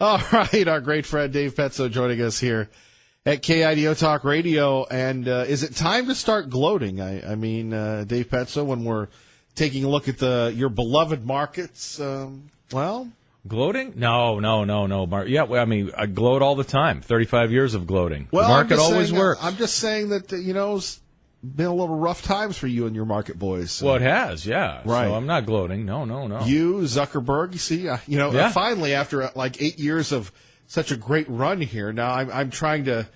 All right, our great friend Dave Petzo joining us here at KIDO Talk Radio. And is it time to start gloating? I mean, Dave Petzo, when we're taking a look at your beloved markets, gloating? No, Mark. Yeah, well, I mean, I gloat all the time. 35 years of gloating. Well, the market always works. I'm just saying that, it's been a little rough times for you and your market boys. So. Well, it has, yeah. Right. So I'm not gloating. No. You, Zuckerberg, you see, finally, after 8 years of such a great run here, now I'm trying to,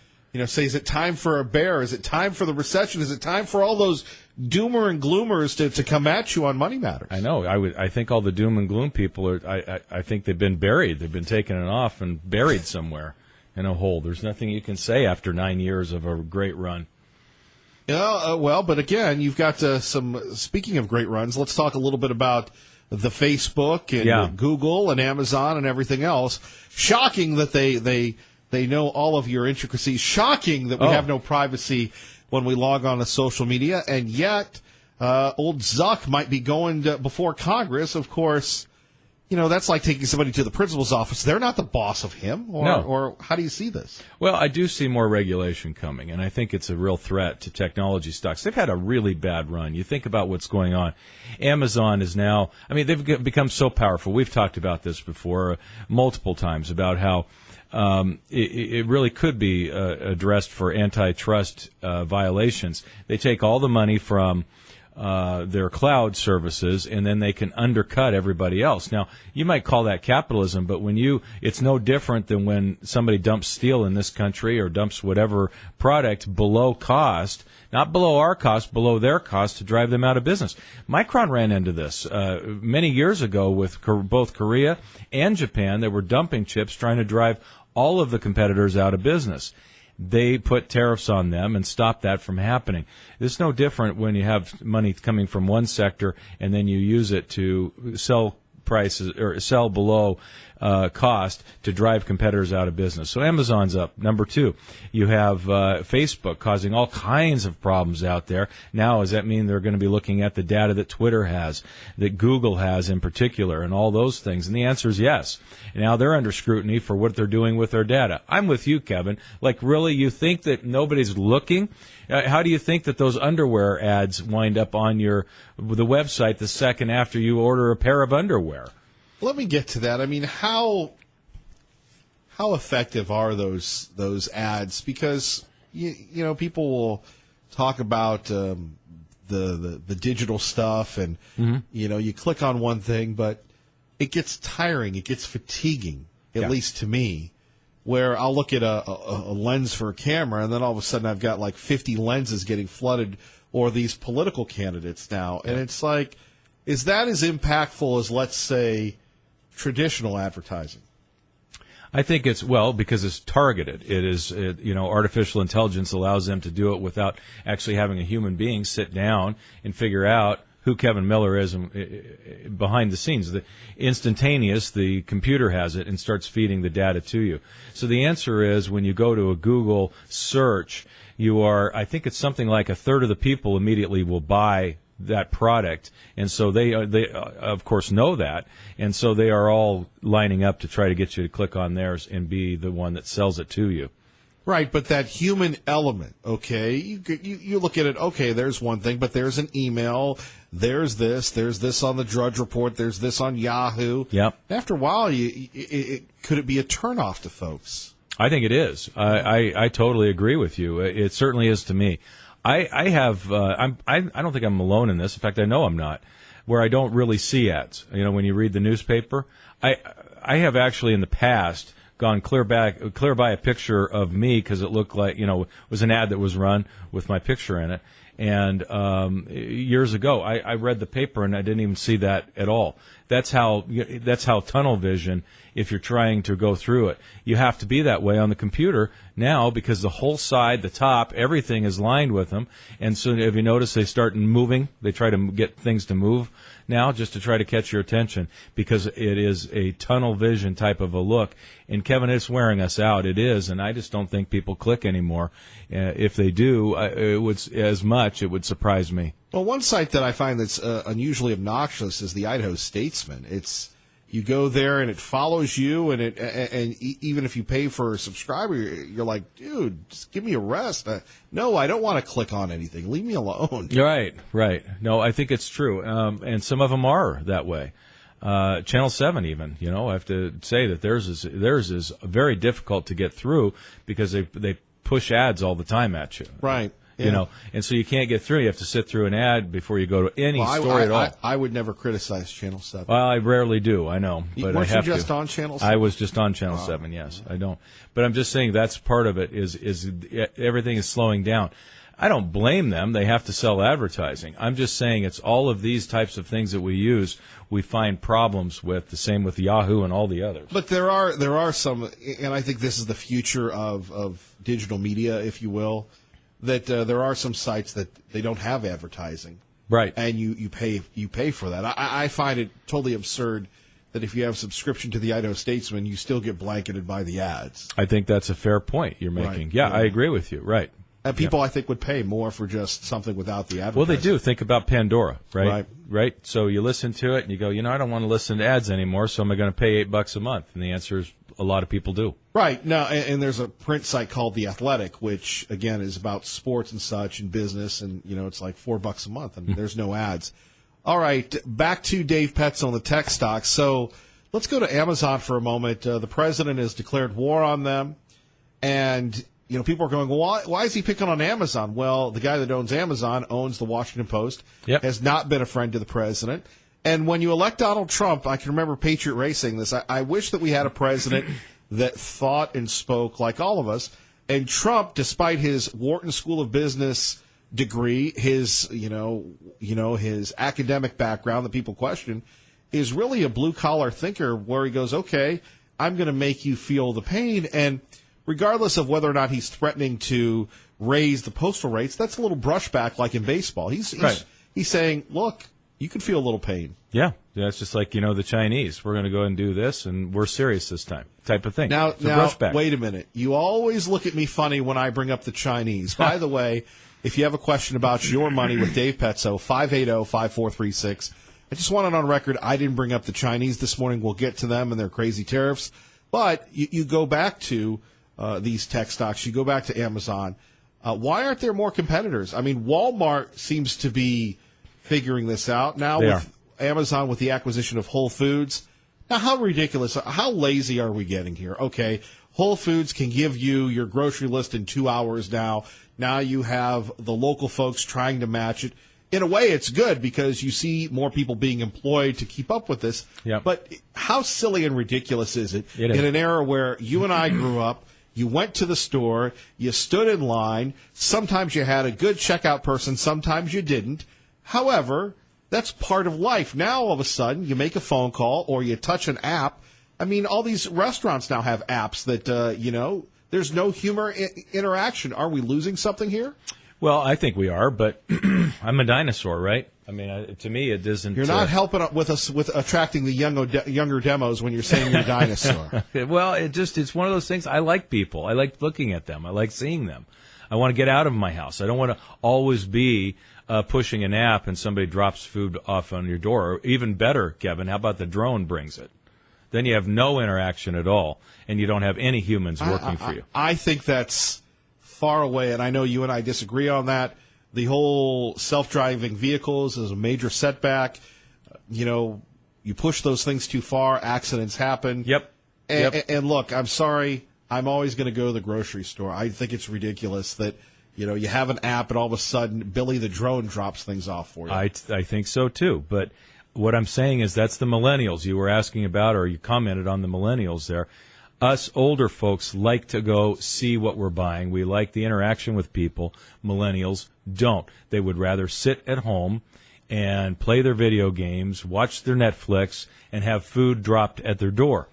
say, is it time for a bear? Is it time for the recession? Is it time for all those doomer and gloomers to come at you on Money Matters? I know. I think all the doom and gloom people I think they've been buried. They've been taken off and buried somewhere in a hole. There's nothing you can say after 9 years of a great run. But again, you've got speaking of great runs, let's talk a little bit about the Facebook and Google and Amazon and everything else. Shocking that they know all of your intricacies. Shocking that we have no privacy when we log on to social media. And yet, old Zuck might be going before Congress. Of course, that's like taking somebody to the principal's office. They're not the boss of him. Or how do you see this? Well, I do see more regulation coming, and I think it's a real threat to technology stocks. They've had a really bad run. You think about what's going on. Amazon is now, they've become so powerful. We've talked about this before multiple times about how it really could be addressed for antitrust violations. They take all the money from their cloud services, and then they can undercut everybody else. Now, you might call that capitalism, but it's no different than when somebody dumps steel in this country or dumps whatever product below cost, not below our cost, below their cost to drive them out of business. Micron ran into this many years ago with both Korea and Japan. They were dumping chips trying to drive all of the competitors out of business. They put tariffs on them and stopped that from happening. It's no different when you have money coming from one sector and then you use it to sell prices or sell below cost to drive competitors out of business. So Amazon's up. Number two, you have Facebook causing all kinds of problems out there. Now, does that mean they're going to be looking at the data that Twitter has, that Google has in particular, and all those things? And the answer is yes. Now they're under scrutiny for what they're doing with their data. I'm with you, Kevin. Like, really, you think that nobody's looking? How do you think that those underwear ads wind up on the website the second after you order a pair of underwear? Let me get to that. I mean, how effective are those ads? Because people will talk about the digital stuff, and you click on one thing, but it gets tiring. It gets fatiguing, at least to me. Where I'll look at a lens for a camera, and then all of a sudden I've got like 50 lenses getting flooded, or these political candidates now. And it's like, is that as impactful as, let's say, traditional advertising? I think it's, because it's targeted. It is, artificial intelligence allows them to do it without actually having a human being sit down and figure out who Kevin Miller is behind the scenes. The instantaneous, the computer has it and starts feeding the data to you. So the answer is, when you go to a Google search, I think it's something like a third of the people immediately will buy that product, and so they of course know that, and so they are all lining up to try to get you to click on theirs and be the one that sells it to you. Right, but that human element, okay, you look at it, okay, there's one thing, but there's an email, there's this on the Drudge Report, there's this on Yahoo. Yep. After a while, could it be a turnoff to folks? I think it is. I totally agree with you. It certainly is to me. I don't think I'm alone in this. In fact, I know I'm not, where I don't really see ads. When you read the newspaper, I have actually in the past gone clear by a picture of me because it looked like, it was an ad that was run with my picture in it. And years ago, I read the paper and I didn't even see that at all. That's how tunnel vision, if you're trying to go through it. You have to be that way on the computer now because the whole side, the top, everything is lined with them. And so have you noticed they start moving? They try to get things to move now just to try to catch your attention because it is a tunnel vision type of a look. And Kevin, it's wearing us out. It is, and I just don't think people click anymore. If they do, it would surprise me. Well, one site that I find that's unusually obnoxious is the Idaho Statesman. It's, You go there and it follows you, and even if you pay for a subscriber, you're like, dude, just give me a rest. No, I don't want to click on anything. Leave me alone. Right. No, I think it's true, and some of them are that way. Channel 7 even, I have to say that theirs is very difficult to get through because they push ads all the time at you. Right. Yeah. And so you can't get through. You have to sit through an ad before you go to any story at all. I would never criticize Channel 7. Well, I rarely do, I know, but I have you just to. on Channel 7? I was just on Channel 7, yes. I don't. But I'm just saying that's part of it is everything is slowing down. I don't blame them. They have to sell advertising. I'm just saying it's all of these types of things that we use we find problems with, the same with Yahoo and all the others. But there are some, and I think this is the future of digital media, if you will, that there are some sites that they don't have advertising. Right. And you pay for that. I find it totally absurd that if you have a subscription to the Idaho Statesman, you still get blanketed by the ads. I think that's a fair point you're making. Right. Yeah, I agree with you. Right. And people, I think, would pay more for just something without the advertising. Well, they do. Think about Pandora, right? Right. So you listen to it and you go, I don't want to listen to ads anymore, so am I going to pay $8 a month? And the answer is a lot of people do. Right. Now, and there's a print site called The Athletic, which, again, is about sports and such and business, and, it's like $4 a month, and there's no ads. All right, back to Dave Petzo on the tech stocks. So let's go to Amazon for a moment. The president has declared war on them, and people are going, well, why is he picking on Amazon? Well, the guy that owns Amazon owns the Washington Post, has not been a friend to the president. And when you elect Donald Trump, I can remember Patriot Ray saying this, I wish that we had a president that thought and spoke like all of us. And Trump, despite his Wharton School of Business degree, his, his academic background that people question, is really a blue-collar thinker where he goes, okay, I'm going to make you feel the pain. And regardless of whether or not he's threatening to raise the postal rates, that's a little brushback like in baseball. He's saying, look, you can feel a little pain. Yeah, it's just like, the Chinese. We're going to go and do this, and we're serious this time, type of thing. Now, brushback. Wait a minute. You always look at me funny when I bring up the Chinese. By the way, if you have a question about your money with Dave Petzo, 580-5436. I just want it on record. I didn't bring up the Chinese this morning. We'll get to them and their crazy tariffs. But you go back to these tech stocks. You go back to Amazon. Why aren't there more competitors? I mean, Walmart seems to be figuring this out now with Amazon with the acquisition of Whole Foods. Now, how ridiculous, how lazy are we getting here? Okay, Whole Foods can give you your grocery list in 2 hours now. Now you have the local folks trying to match it. In a way, it's good because you see more people being employed to keep up with this. Yep. But how silly and ridiculous is it in an era where you and I grew up? You went to the store, you stood in line, sometimes you had a good checkout person, sometimes you didn't. However, that's part of life. Now, all of a sudden, you make a phone call or you touch an app. I mean, all these restaurants now have apps that, there's no interaction. Are we losing something here? Well, I think we are, but I'm a dinosaur, right? I mean, to me, it isn't. You're not helping with us with attracting the younger demos when you're saying you're a dinosaur. Well, it's one of those things. I like people. I like looking at them. I like seeing them. I want to get out of my house. I don't want to always be pushing an app and somebody drops food off on your door. Or even better, Kevin, how about the drone brings it? Then you have no interaction at all, and you don't have any humans working for you. I think that's far away, and I know you and I disagree on that. The whole self-driving vehicles is a major setback. You push those things too far, accidents happen. Yep. And look, I'm sorry, I'm always going to go to the grocery store. I think it's ridiculous that, you have an app and all of a sudden Billy the drone drops things off for you. I think so too, but what I'm saying is that's the millennials you were asking about, or you commented on the millennials there. Us older folks like to go see what we're buying. We like the interaction with people. Millennials don't. They would rather sit at home and play their video games, watch their Netflix, and have food dropped at their door.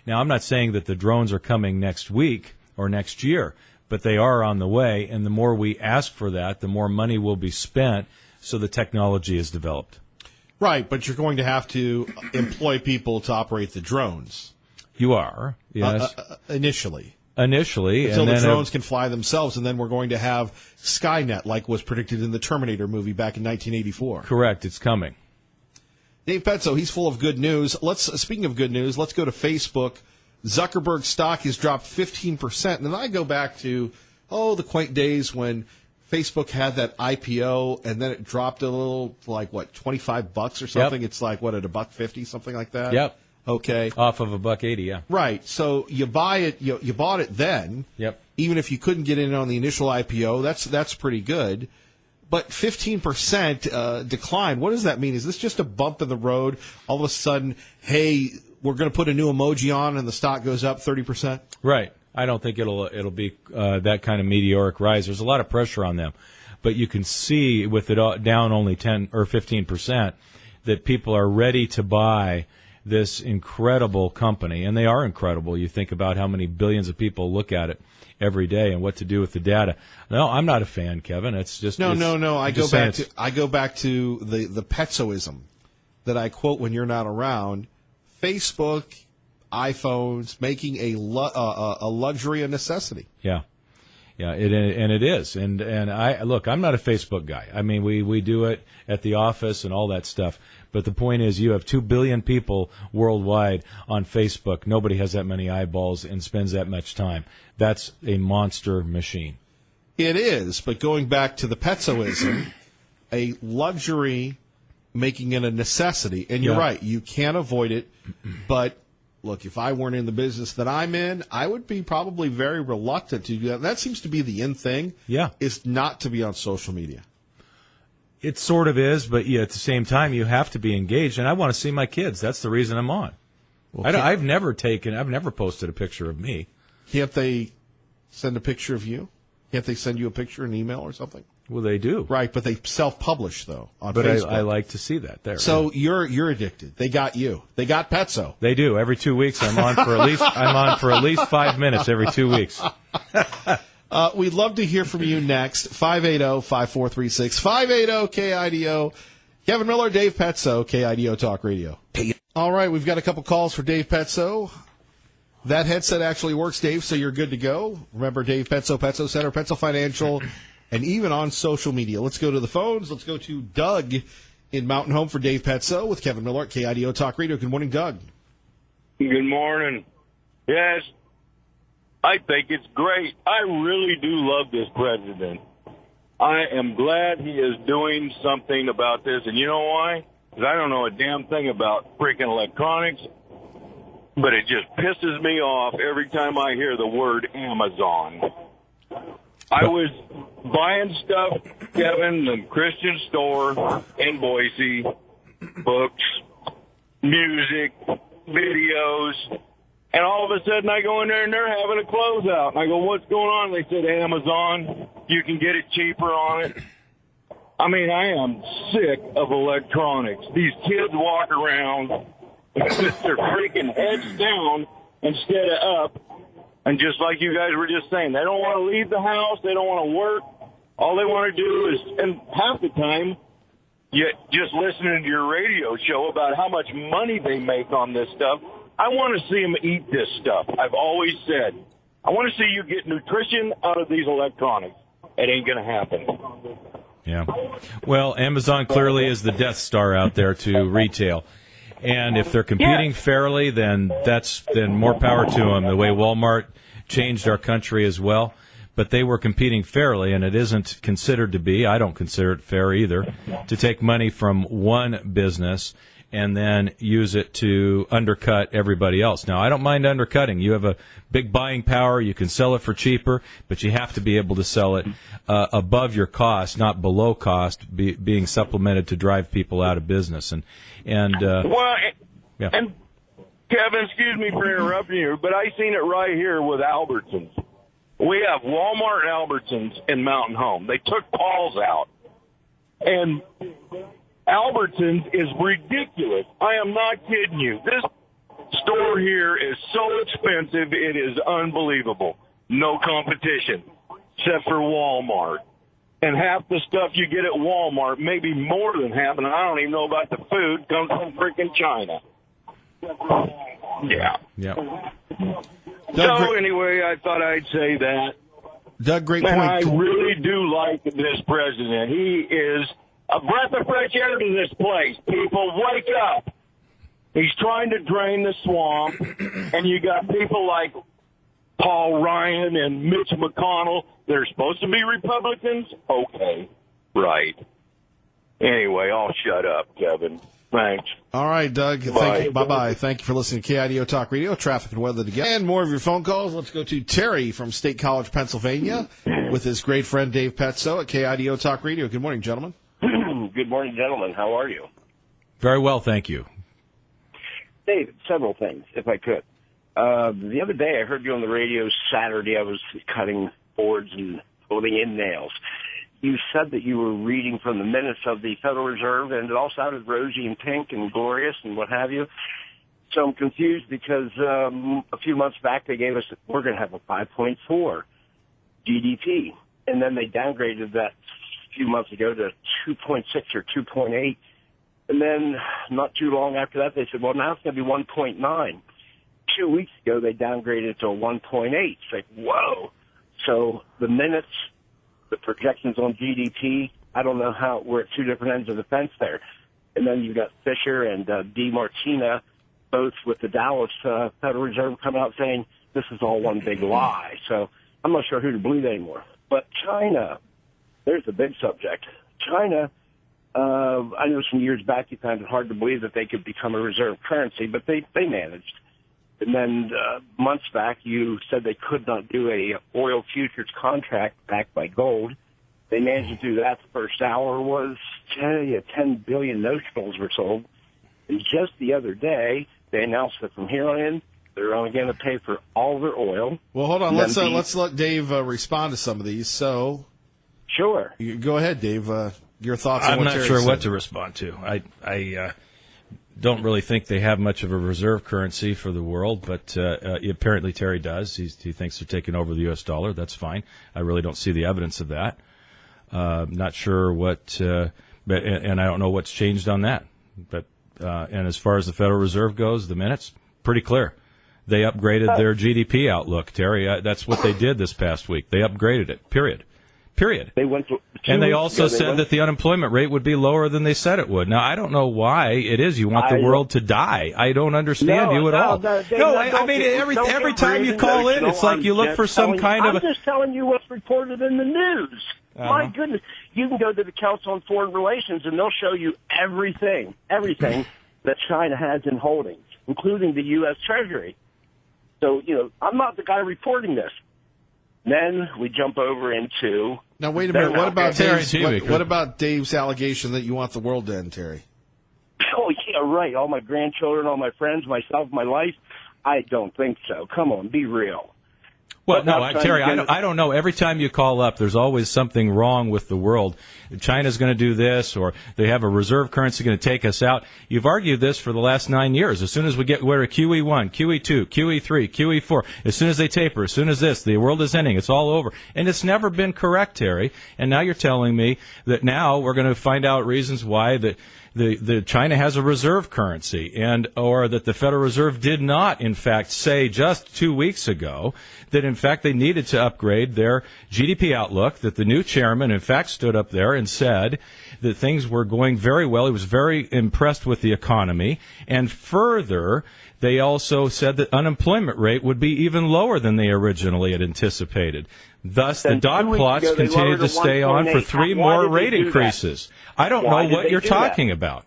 Now, I'm not saying that the drones are coming next week or next year, but they are on the way, and the more we ask for that, the more money will be spent, so the technology is developed. Right, but you're going to have to employ people to operate the drones. You are, yes. Initially. Until the drones can fly themselves, and then we're going to have Skynet, like was predicted in the Terminator movie back in 1984. Correct, it's coming. Dave Petzo, he's full of good news. Speaking of good news, let's go to Facebook. Zuckerberg stock has dropped 15%. And then I go back to, the quaint days when Facebook had that IPO and then it dropped a little, like what, $25 or something? Yep. It's like, what, at $1.50, something like that? Yep. Okay. Off of $1.80, yeah. Right. So you buy it, you bought it then. Yep. Even if you couldn't get in on the initial IPO, that's pretty good. But 15% decline, what does that mean? Is this just a bump in the road? All of a sudden, hey, we're going to put a new emoji on and the stock goes up 30%? Right. I don't think it'll be that kind of meteoric rise. There's a lot of pressure on them. But you can see with it down only 10 or 15% that people are ready to buy this incredible company. And they are incredible. You think about how many billions of people look at it every day and what to do with the data. No, I'm not a fan, Kevin. It's just no. I go back to the Petzoism that I quote when you're not around. Facebook, iPhones making a luxury a necessity. Yeah. Yeah, it is. And I'm not a Facebook guy. I mean, we do it at the office and all that stuff. But the point is, you have 2 billion people worldwide on Facebook. Nobody has that many eyeballs and spends that much time. That's a monster machine. It is. But going back to the Petzoism, a luxury making it a necessity. And you're right. You can't avoid it. But look, if I weren't in the business that I'm in, I would be probably very reluctant to do that. That seems to be the in thing. Yeah. Is not to be on social media. It sort of is, but at the same time, you have to be engaged. And I want to see my kids. That's the reason I'm on. Well, I've never posted a picture of me. Can't they send a picture of you? Can't they send you a picture, an email or something? Well, they do. Right, but they self-publish, though, on Facebook. But I like to see that there. So you're addicted. They got you. They got Petzo. They do. Every 2 weeks, I'm on for at least 5 minutes every 2 weeks. We'd love to hear from you next. 580-5436. 580-KIDO. Kevin Miller, Dave Petzo, KIDO Talk Radio. All right, we've got a couple calls for Dave Petzo. That headset actually works, Dave, so you're good to go. Remember Dave Petzo, Petzo Center, Petzo Financial, and even on social media. Let's go to the phones. Let's go to Doug in Mountain Home for Dave Petzo with Kevin Miller at KIDO Talk Radio. Good morning, Doug. Good morning. Yes, I think it's great. I really do love this president. I am glad he is doing something about this. And you know why? Because I don't know a damn thing about freaking electronics, but it just pisses me off every time I hear the word Amazon. I was buying stuff, Kevin, the Christian store in Boise, books, music, videos, and all of a sudden I go in there and they're having a closeout. And I go, what's going on? They said, Amazon, you can get it cheaper on it. I mean, I am sick of electronics. These kids walk around with their freaking heads down instead of up. And just like you guys were just saying, they don't want to leave the house. They don't want to work. All they want to do is, and half the time, just listening to your radio show about how much money they make on this stuff. I want to see them eat this stuff. I've always said, I want to see you get nutrition out of these electronics. It ain't going to happen. Yeah. Well, Amazon clearly is the Death Star out there to retail. And if they're competing fairly, then more power to them. The way Walmart changed our country as well. But they were competing fairly, and it isn't considered to be, I don't consider it fair either, to take money from one business and then use it to undercut everybody else. Now, I don't mind undercutting. You have a big buying power. You can sell it for cheaper, but you have to be able to sell it above your cost, not below cost, being supplemented to drive people out of business. And Kevin, excuse me for interrupting you, but I seen it right here with Albertsons. We have Walmart and Albertsons in Mountain Home. They took Paul's out. And Albertsons is ridiculous. I am not kidding you. This store here is so expensive, it is unbelievable. No competition, except for Walmart. And half the stuff you get at Walmart, maybe more than half, and I don't even know about the food, comes from freaking China. Yeah. So anyway, I thought I'd say that. Doug, great Man, point. I really do like this president. He is A breath of fresh air to this place. People, wake up. He's trying to drain the swamp, and you got people like Paul Ryan and Mitch McConnell. They're supposed to be Republicans? Okay, right. Anyway, I'll shut up, Kevin. Thanks. All right, Doug. Bye-bye. Thank you for listening to KIDO Talk Radio, traffic and weather together. And more of your phone calls. Let's go to Terry from State College, Pennsylvania, with his great friend Dave Petso at KIDO Talk Radio. Good morning, gentlemen. Good morning, gentlemen. How are you? Very well, thank you. Dave, several things, if I could. The other day I heard you on the radio Saturday. I was cutting boards and putting in nails. You said that you were reading from the minutes of the Federal Reserve, and it all sounded rosy and pink and glorious and what have you. So I'm confused because a few months back they gave us, we're going to have a 5.4 GDP. And then they downgraded that a few months ago to 2.6 or 2.8. And then not too long after that, they said, well, now it's going to be 1.9. 2 weeks ago, they downgraded it to a 1.8. It's like, whoa. So the minutes, the projections on GDP, I don't know how, we're at two different ends of the fence there. And then you've got Fisher and DeMartino, both with the Dallas Federal Reserve coming out saying this is all one big lie. So I'm not sure who to believe anymore. But China, there's the big subject. China, I know some years back you found it hard to believe that they could become a reserve currency, but they managed. And then months back you said they could not do a oil futures contract backed by gold. They managed to do that. The first hour was 10 billion notionals were sold. And just the other day, they announced that from here on in, they're only going to pay for all their oil. Well, hold on. Let's let Dave respond to some of these. So, sure. Go ahead, Dave. Your thoughts on I'm what not Terry sure said. what to respond to. I don't really think they have much of a reserve currency for the world, but apparently Terry does. He thinks they're taking over the U.S. dollar. That's fine. I really don't see the evidence of that. Not sure what, and I don't know what's changed on that. But and as far as the Federal Reserve goes, the minutes, pretty clear. They upgraded their GDP outlook, Terry. That's what they did this past week. They upgraded it, period. They went to and they also said that the unemployment rate would be lower than they said it would. Now, I don't know why it is you want the world to die. I don't understand you at all. I mean, every time you call in, it's like you look for some kind of... I'm just telling you what's reported in the news. My goodness. You can go to the Council on Foreign Relations, and they'll show you everything that China has in holdings, including the U.S. Treasury. So, I'm not the guy reporting this. Then we jump over into... Now, wait a minute. What about Dave's allegation that you want the world to end, Terry? Oh, yeah, right. All my grandchildren, all my friends, myself, my life. I don't think so. Come on, be real. Well, no, Terry, I don't know. Every time you call up, there's always something wrong with the world. China's going to do this, or they have a reserve currency going to take us out. You've argued this for the last 9 years. As soon as we're at QE1, QE2, QE3, QE4, as soon as they taper, as soon as the world is ending, it's all over. And it's never been correct, Terry. And now you're telling me that now we're going to find out reasons why the China has a reserve currency, or that the Federal Reserve did not, in fact, say just 2 weeks ago that, in fact, they needed to upgrade their GDP outlook, that the new chairman, in fact, stood up there and said that things were going very well. He was very impressed with the economy. And further, they also said that unemployment rate would be even lower than they originally had anticipated. Thus, the dot plots continued to stay on for 3 more rate increases. I don't know what you're talking about.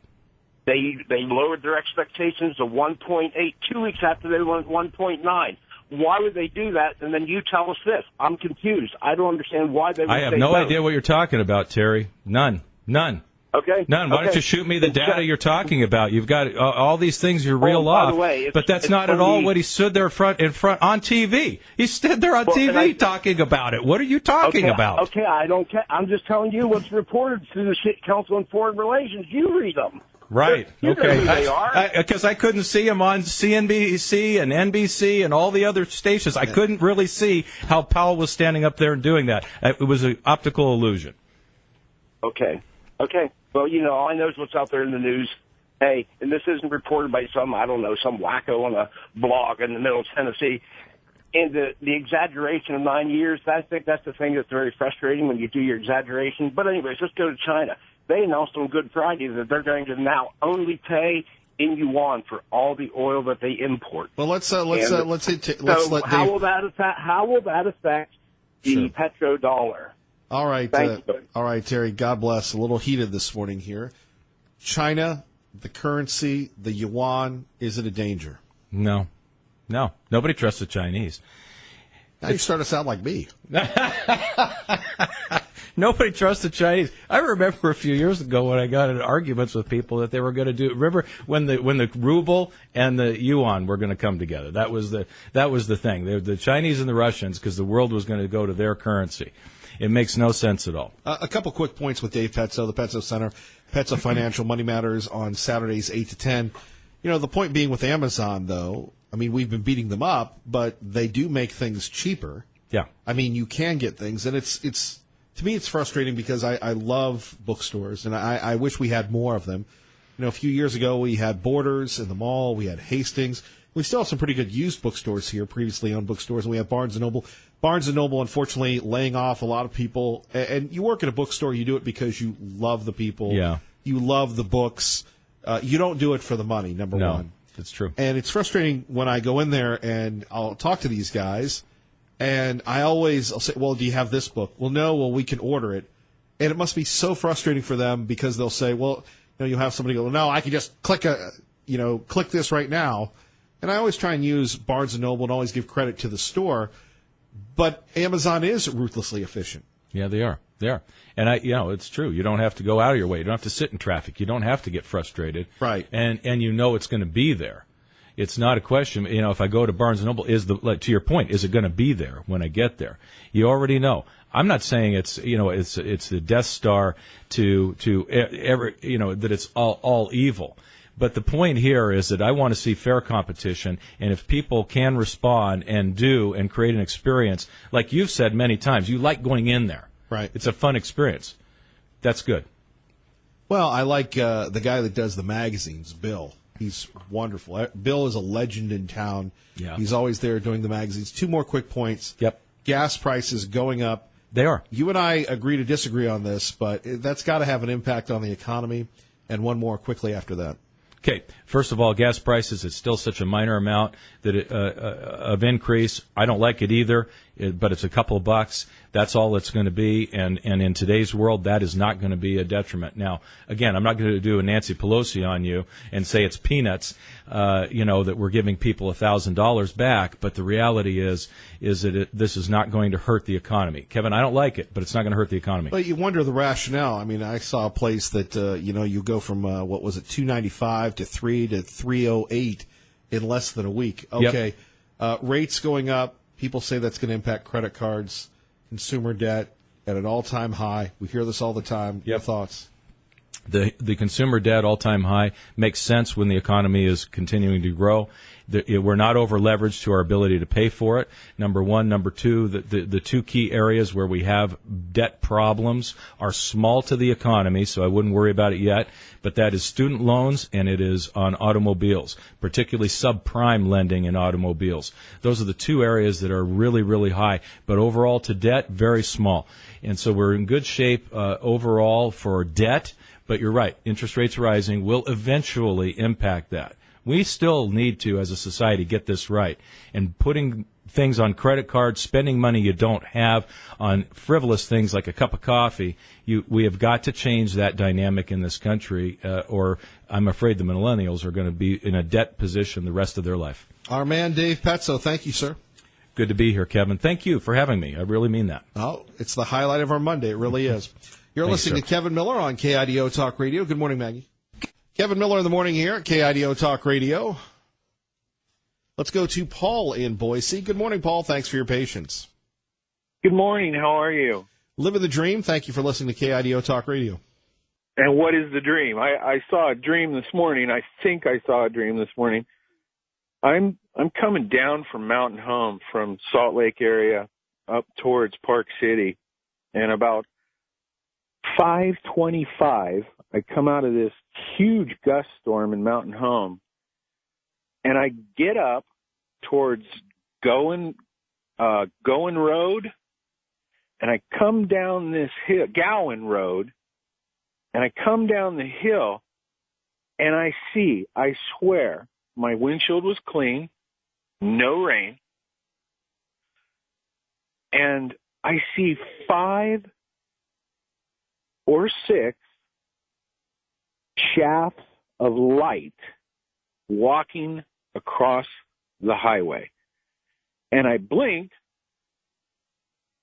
They lowered their expectations to 1.8 2 weeks after they went 1.9. Why would they do that? And then you tell us this. I'm confused. I don't understand why they would I have no idea what you're talking about, Terry. None. Okay. None. Why don't you shoot me the data you're talking about? You've got all these things you reel off, by the way, but that's not at all what he stood there in front on TV. He stood there on TV talking about it. What are you talking about? Okay, I don't care. I'm just telling you what's reported through the Council on Foreign Relations. You read them. Right. You know who they are. Because I couldn't see him on CNBC and NBC and all the other stations. I couldn't really see how Powell was standing up there and doing that. It was an optical illusion. Okay. Well, all I know is what's out there in the news. Hey, and this isn't reported by some wacko on a blog in the middle of Tennessee. And the exaggeration of 9 years, I think that's the thing that's very frustrating when you do your exaggeration. But anyways, let's go to China. they announced on Good Friday that they're going to now only pay in yuan for all the oil that they import. Well, let's So let how Dave. will that affect the petrodollar? All right, Thank you. all right, Terry. God bless. A little heated this morning here. China, the currency, the yuan, is it a danger? No. Nobody trusts the Chinese. Now you start to sound like me. Nobody trusts the Chinese. I remember a few years ago when I got in arguments with people that they were going to do. Remember when the ruble and the yuan were going to come together? That was the thing. The Chinese and the Russians, because the world was going to go to their currency. It makes no sense at all. A couple quick points with Dave Petzo, the Petzo Center, Petzo Financial Money Matters on Saturdays 8 to 10. You know, the point being with Amazon, though, I mean, we've been beating them up, but they do make things cheaper. Yeah. I mean, you can get things, and it's to me, it's frustrating because I love bookstores, and I wish we had more of them. You know, a few years ago, we had Borders in the mall. We had Hastings. We still have some pretty good used bookstores here, previously owned bookstores, and we have Barnes & Noble. Barnes & Noble, unfortunately, laying off a lot of people. And you work at a bookstore, you do it because you love the people. Yeah. You love the books. You don't do it for the money, number one. That's true. And it's frustrating when I go in there and I'll talk to these guys, and I'll say, well, do you have this book? Well, no, well, we can order it. And it must be so frustrating for them because they'll say, well, you know, you'll have somebody go, no, I can just click this right now. And I always try and use Barnes & Noble and always give credit to the store. But Amazon is ruthlessly efficient. Yeah, they are. They are. And it's true. You don't have to go out of your way. You don't have to sit in traffic. You don't have to get frustrated. Right. And you know it's going to be there. It's not a question. You know, if I go to Barnes & Noble, to your point, is it going to be there when I get there? You already know. I'm not saying it's the Death Star to that it's all evil. But the point here is that I want to see fair competition, and if people can respond and do and create an experience, like you've said many times, you like going in there. Right. It's a fun experience. That's good. Well, I like the guy that does the magazines, Bill. He's wonderful. Bill is a legend in town. Yeah. He's always there doing the magazines. Two more quick points. Yep. Gas prices going up. They are. You and I agree to disagree on this, but that's got to have an impact on the economy. And one more quickly after that. Okay. First of all, gas prices, it's still such a minor amount of increase. I don't like it either, but it's a couple of bucks. That's all it's going to be. And in today's world, that is not going to be a detriment. Now, again, I'm not going to do a Nancy Pelosi on you and say it's peanuts, that we're giving people $1,000 back. But the reality is that this is not going to hurt the economy. Kevin, I don't like it, but it's not going to hurt the economy. But you wonder the rationale. I mean, I saw a place that, you go from, $2.95 to $3 to $3.08 in less than a week. Okay. Yep. Rates going up. People say that's going to impact credit cards, consumer debt at an all-time high. We hear this all the time. Yep. Your thoughts? The consumer debt all-time high makes sense when the economy is continuing to grow. We're not over-leveraged to our ability to pay for it, number one. Number two, the two key areas where we have debt problems are small to the economy, so I wouldn't worry about it yet, but that is student loans and it is on automobiles, particularly subprime lending in automobiles. Those are the two areas that are really, really high, but overall to debt, very small. And so we're in good shape overall for debt, but you're right, interest rates rising will eventually impact that. We still need to, as a society, get this right. And putting things on credit cards, spending money you don't have on frivolous things like a cup of coffee, we have got to change that dynamic in this country, or I'm afraid the millennials are going to be in a debt position the rest of their life. Our man, Dave Petzo. Thank you, sir. Good to be here, Kevin. Thank you for having me. I really mean that. Oh, it's the highlight of our Monday. It really is. You're listening to Kevin Miller on KIDO Talk Radio. Good morning, Maggie. Kevin Miller in the morning here at KIDO Talk Radio. Let's go to Paul in Boise. Good morning, Paul. Thanks for your patience. Good morning. How are you? Living the dream. Thank you for listening to KIDO Talk Radio. And what is the dream? I saw a dream this morning. I think I saw a dream this morning. I'm coming down from Mountain Home from Salt Lake area up towards Park City, and about 5:25, I come out of this huge gust storm in Mountain Home, and I get up towards Gowen Road, and I come down this hill, Gowen Road, And I come down the hill, and I swear, my windshield was clean, no rain, and I see 5 or 6 shafts of light walking across the highway. And I blinked,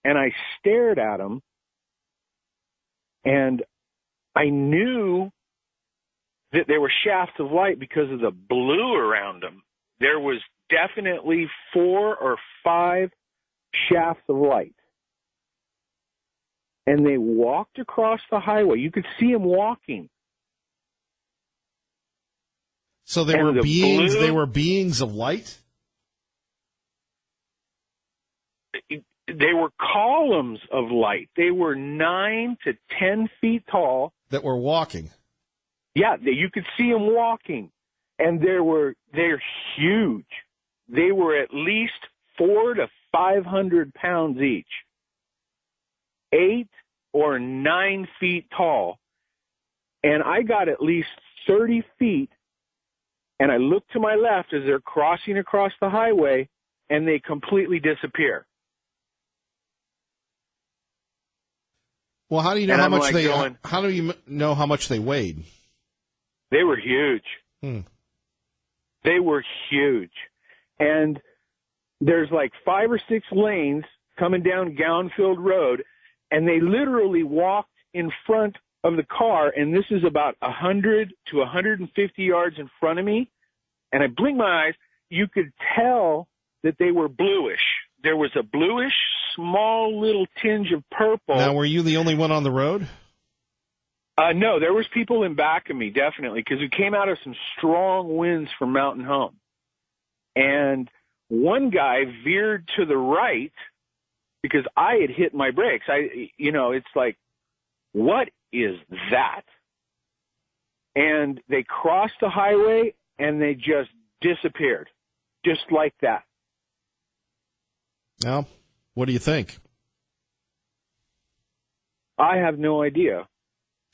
and I stared at them, and I knew that there were shafts of light because of the blue around them. There was definitely 4 or 5 shafts of light. And they walked across the highway. You could see them walking. So they were beings. They were beings of light. They were columns of light. They were 9 to 10 feet tall. That were walking. Yeah, you could see them walking, and they're huge. They were at least 400 to 500 pounds each, 8 or 9 feet tall, and I got at least 30 feet, and I looked to my left as they're crossing across the highway, and they completely disappear. Well, how do you know how much how do you know how much they weighed? They were huge. They were huge. And there's like 5 or 6 lanes coming down Gownfield Road, and they literally walked in front of the car, and this is about 100 to 150 yards in front of me. And I blinked my eyes. You could tell that they were bluish. There was a bluish, small little tinge of purple. Now, were you the only one on the road? No, there was people in back of me, definitely, because we came out of some strong winds from Mountain Home. And one guy veered to the right because I had hit my brakes. It's like, what is that? And they crossed the highway, and they just disappeared, just like that. Now, what do you think? I have no idea.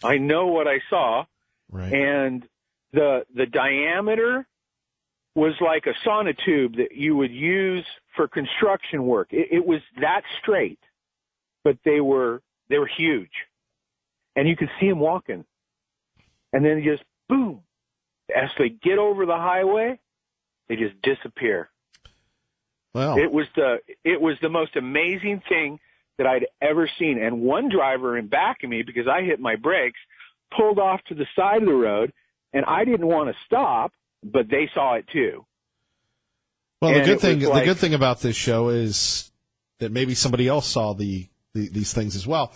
I know what I saw, right. And the diameter was like a sonotube that you would use for construction work. It was that straight, but they were huge, and you could see them walking, and then just boom, as they get over the highway, they just disappear. Well, it was the most amazing thing that I'd ever seen. And one driver in back of me, because I hit my brakes, pulled off to the side of the road, and I didn't want to stop, but they saw it too. Well, the good thing about this show is that maybe somebody else saw these things as well.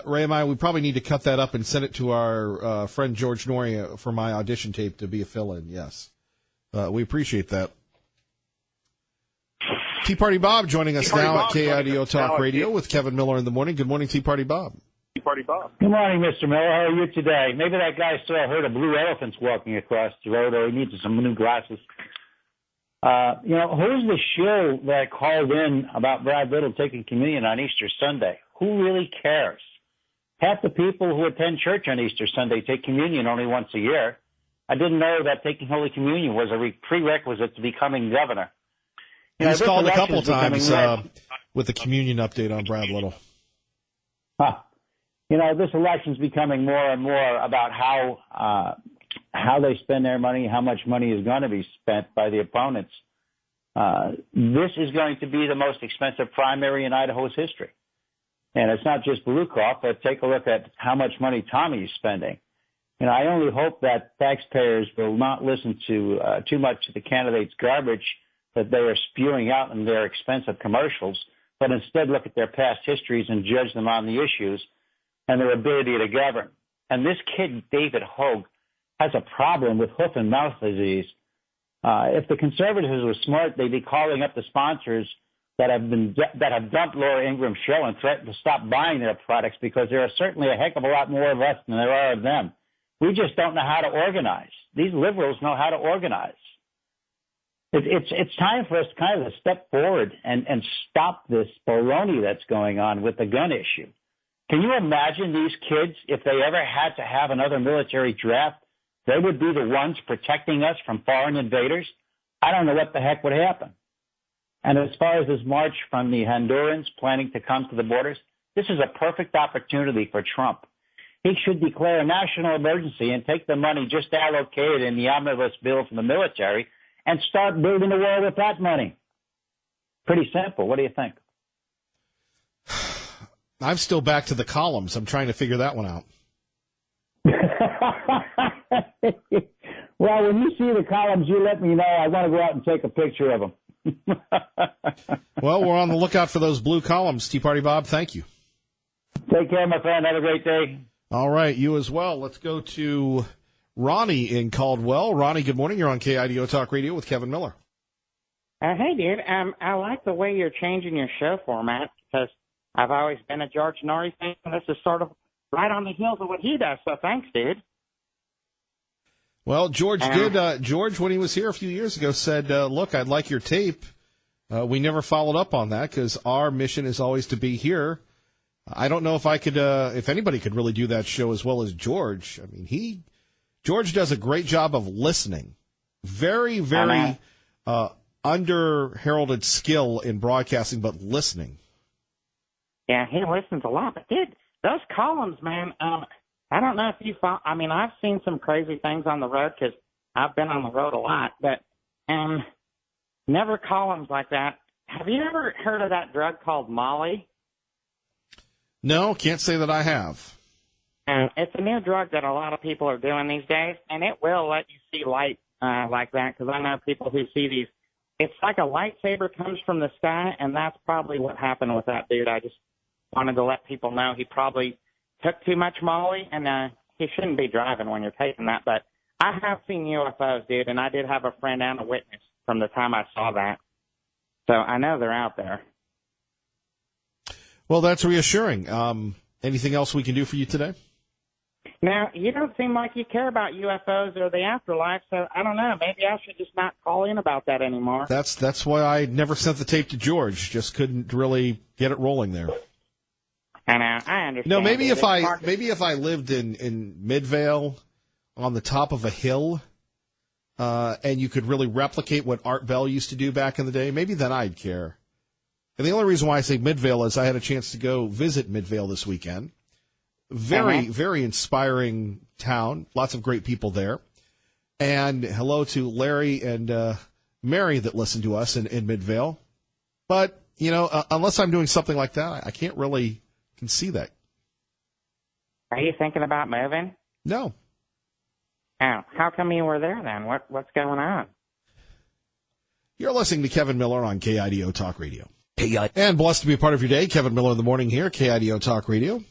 Ray and I, we probably need to cut that up and send it to our friend George Norrie for my audition tape to be a fill-in. Yes, we appreciate that. Tea Party Bob joining us now at KIDO Talk Radio with Kevin Miller in the morning. Good morning, Tea Party Bob. Tea Party Bob. Good morning, Mr. Miller. How are you today? Maybe that guy saw a herd of blue elephants walking across the road, or he needs some new glasses. Who's the shill that called in about Brad Little taking communion on Easter Sunday? Who really cares? Half the people who attend church on Easter Sunday take communion only once a year. I didn't know that taking Holy Communion was a prerequisite to becoming governor. He's called a couple times with the communion update on Brad Little. This election's becoming more and more about how they spend their money, how much money is going to be spent by the opponents. This is going to be the most expensive primary in Idaho's history. And it's not just Bluecoff, but take a look at how much money Tommy is spending. I only hope that taxpayers will not listen to too much of the candidates' garbage that they are spewing out in their expensive commercials, but instead look at their past histories and judge them on the issues and their ability to govern. And this kid, David Hogue, has a problem with hoof and mouth disease. If the conservatives were smart, they'd be calling up the sponsors that have dumped Laura Ingram's show and threatened to stop buying their products, because there are certainly a heck of a lot more of us than there are of them. We just don't know how to organize. These liberals know how to organize. It's time for us to kind of step forward and stop this baloney that's going on with the gun issue. Can you imagine these kids, if they ever had to have another military draft, they would be the ones protecting us from foreign invaders? I don't know what the heck would happen. And as far as this march from the Hondurans planning to come to the borders, this is a perfect opportunity for Trump. He should declare a national emergency and take the money just allocated in the omnibus bill from the military and start building a wall with that money. Pretty simple. What do you think? I'm still back to the columns. I'm trying to figure that one out. Well, when you see the columns, you let me know. I want to go out and take a picture of them. Well, we're on the lookout for those blue columns. Tea Party Bob, thank you. Take care, my friend. Have a great day. All right, you as well. Let's go to Ronnie in Caldwell. Ronnie, good morning. You're on KIDO Talk Radio with Kevin Miller. Hey, dude. I like the way you're changing your show format because I've always been a George Norrie fan, and this is sort of right on the heels of what he does. So thanks, dude. Well, George did. George, when he was here a few years ago, said, look, I'd like your tape. We never followed up on that because our mission is always to be here. I don't know if I could, if anybody could really do that show as well as George. I mean, George does a great job of listening. Very, very under-heralded skill in broadcasting, but listening. Yeah, he listens a lot. But, dude, those columns, man, I don't know if you follow. I mean, I've seen some crazy things on the road because I've been on the road a lot, but never columns like that. Have you ever heard of that drug called Molly? No, can't say that I have. It's a new drug that a lot of people are doing these days, and it will let you see light like that because I know people who see these. It's like a lightsaber comes from the sky, and that's probably what happened with that dude. I just wanted to let people know he probably took too much Molly, and he shouldn't be driving when you're taking that. But I have seen UFOs, dude, and I did have a friend and a witness from the time I saw that. So I know they're out there. Well, that's reassuring. Anything else we can do for you today? Now, you don't seem like you care about UFOs or the afterlife, so I don't know. Maybe I should just not call in about that anymore. That's why I never sent the tape to George. Just couldn't really get it rolling there. I know. I understand. No, maybe if I lived in Midvale on the top of a hill, and you could really replicate what Art Bell used to do back in the day, maybe then I'd care. And the only reason why I say Midvale is I had a chance to go visit Midvale this weekend. Very, very inspiring town. Lots of great people there. And hello to Larry and Mary that listen to us in Midvale. But, you know, unless I'm doing something like that, I can't really can see that. Are you thinking about moving? No. Oh, how come you were there then? What's going on? You're listening to Kevin Miller on KIDO Talk Radio. And blessed to be a part of your day. Kevin Miller in the morning here, KIDO Talk Radio.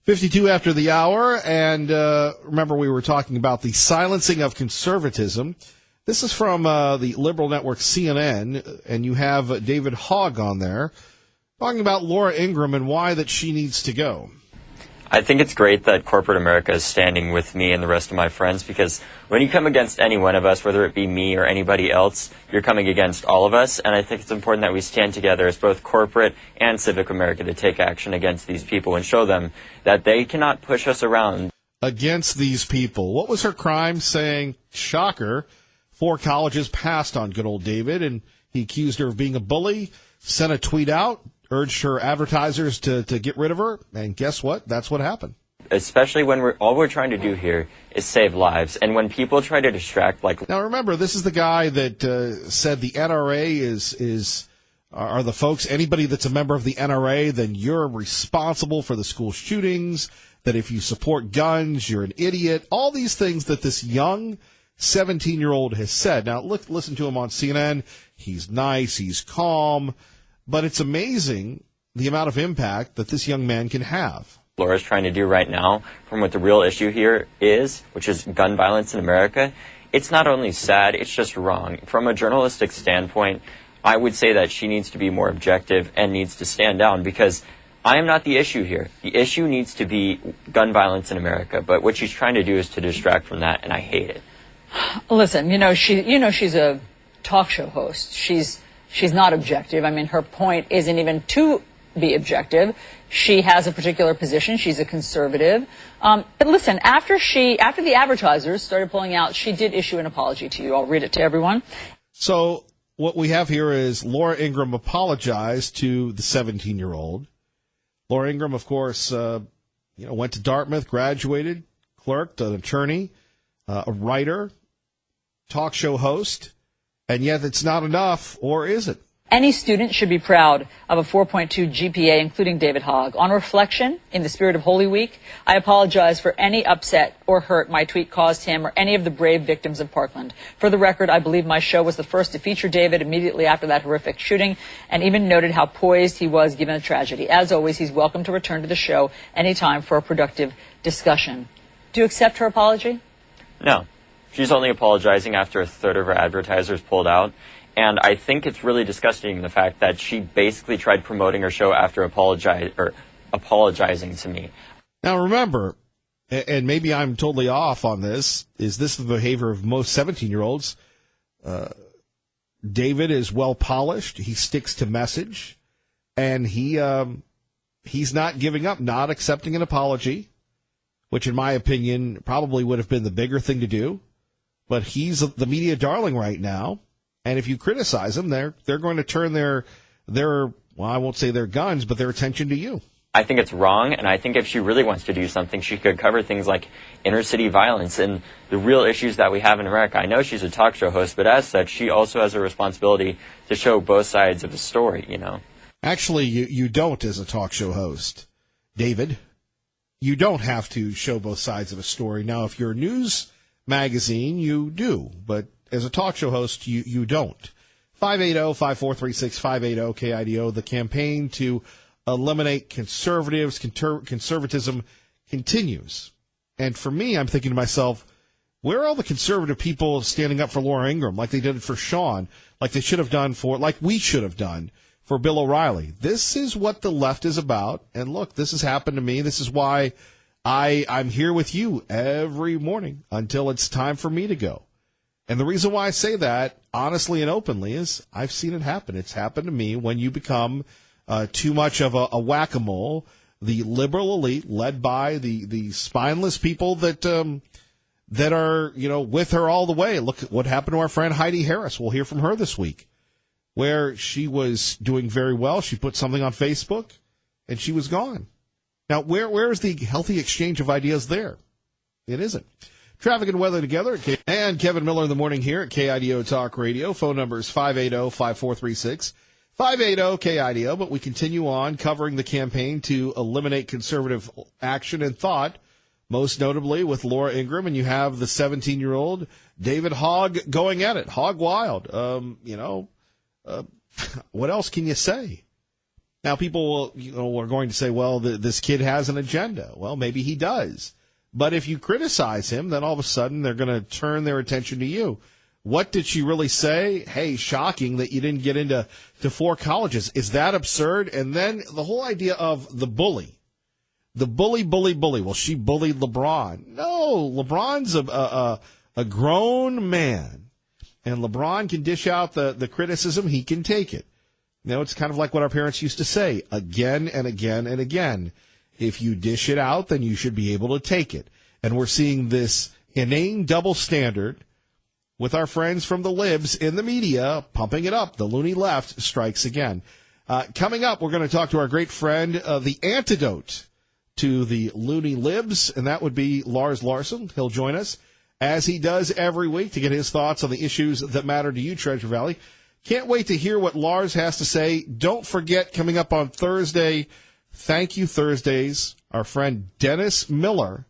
52 after the hour, and remember we were talking about the silencing of conservatism. This is from the liberal network CNN, and you have David Hogg on there talking about Laura Ingraham and why that she needs to go. I think it's great that corporate America is standing with me and the rest of my friends, because when you come against any one of us, whether it be me or anybody else, you're coming against all of us. And I think it's important that we stand together as both corporate and civic America to take action against these people and show them that they cannot push us around. Against these people. What was her crime? Saying, shocker, 4 colleges passed on good old David, and he accused her of being a bully, sent a tweet out, urged her advertisers to get rid of her, and guess what? That's what happened. Especially when all we're trying to do here is save lives, and when people try to distract, like... Now remember, this is the guy that said the NRA are the folks, anybody that's a member of the NRA, then you're responsible for the school shootings, that if you support guns, you're an idiot, all these things that this young 17-year-old has said. Now listen to him on CNN. He's nice, he's calm, but it's amazing the amount of impact that this young man can have. Laura's trying to do right now, from what the real issue here is, which is gun violence in America, it's not only sad, it's just wrong. From a journalistic standpoint, I would say that she needs to be more objective and needs to stand down, because I am not the issue here. The issue needs to be gun violence in America, but what she's trying to do is to distract from that, and I hate it. Listen, she's a talk show host. She's not objective. I mean, her point isn't even to be objective. She has a particular position. She's a conservative. But listen, after the advertisers started pulling out, she did issue an apology to you. I'll read it to everyone. So what we have here is Laura Ingraham apologized to the 17-year-old. Laura Ingraham, of course, went to Dartmouth, graduated, clerked, an attorney, a writer, talk show host, and yet it's not enough, or is it? Any student should be proud of a 4.2 GPA, including David Hogg. On reflection, in the spirit of Holy Week, I apologize for any upset or hurt my tweet caused him or any of the brave victims of Parkland. For the record, I believe my show was the first to feature David immediately after that horrific shooting, and even noted how poised he was given the tragedy. As always, he's welcome to return to the show anytime for a productive discussion. Do you accept her apology? No. She's only apologizing after a third of her advertisers pulled out. And I think it's really disgusting, the fact that she basically tried promoting her show after apologizing to me. Now, remember, and maybe I'm totally off on this, is this the behavior of most 17-year-olds? David is well-polished. He sticks to message. And he's not giving up, not accepting an apology, which in my opinion probably would have been the bigger thing to do. But he's the media darling right now. And if you criticize them, they're going to turn their well, I won't say their guns, but their attention to you. I think it's wrong, and I think if she really wants to do something, she could cover things like inner-city violence and the real issues that we have in America. I know she's a talk show host, but as such, she also has a responsibility to show both sides of the story, Actually, you don't as a talk show host, David. You don't have to show both sides of a story. Now, if you're a news magazine, you do, but as a talk show host, you don't. 580-5436, 580-KIDO. The campaign to eliminate conservatism continues. And for me, I'm thinking to myself, where are all the conservative people standing up for Laura Ingraham like they did for Sean, like we should have done for Bill O'Reilly? This is what the left is about. And look, this has happened to me. This is why I'm here with you every morning until it's time for me to go. And the reason why I say that, honestly and openly, is I've seen it happen. It's happened to me when you become too much of a whack-a-mole. The liberal elite, led by the spineless people that are, with her all the way. Look at what happened to our friend Heidi Harris. We'll hear from her this week, where she was doing very well. She put something on Facebook, and she was gone. Now, where is the healthy exchange of ideas there? It isn't. Traffic and weather together. And Kevin Miller in the morning here at KIDO Talk Radio. Phone number is 580-5436, 580-KIDO. But we continue on covering the campaign to eliminate conservative action and thought, most notably with Laura Ingraham. And you have the 17-year-old David Hogg going at it. Hogg wild. What else can you say? Now, people are going to say, well, this kid has an agenda. Well, maybe he does. But if you criticize him, then all of a sudden they're going to turn their attention to you. What did she really say? Hey, shocking that you didn't get into 4 colleges. Is that absurd? And then the whole idea of the bully. The bully. Well, she bullied LeBron. No, LeBron's a grown man. And LeBron can dish out the criticism. He can take it. It's kind of like what our parents used to say again and again and again. If you dish it out, then you should be able to take it. And we're seeing this inane double standard with our friends from the libs in the media, pumping it up. The loony left strikes again. Coming up, we're going to talk to our great friend, the antidote to the loony libs, and that would be Lars Larson. He'll join us, as he does every week, to get his thoughts on the issues that matter to you, Treasure Valley. Can't wait to hear what Lars has to say. Don't forget, coming up on Thursday, Thank You Thursdays, our friend Dennis Miller.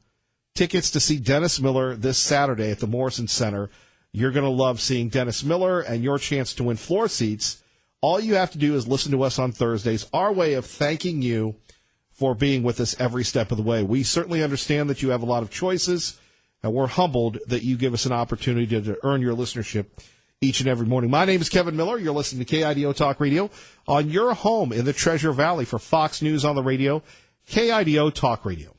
Tickets to see Dennis Miller this Saturday at the Morrison Center. You're going to love seeing Dennis Miller and your chance to win floor seats. All you have to do is listen to us on Thursdays, our way of thanking you for being with us every step of the way. We certainly understand that you have a lot of choices, and we're humbled that you give us an opportunity to earn your listenership each and every morning. My name is Kevin Miller. You're listening to KIDO Talk Radio on your home in the Treasure Valley for Fox News on the radio, KIDO Talk Radio.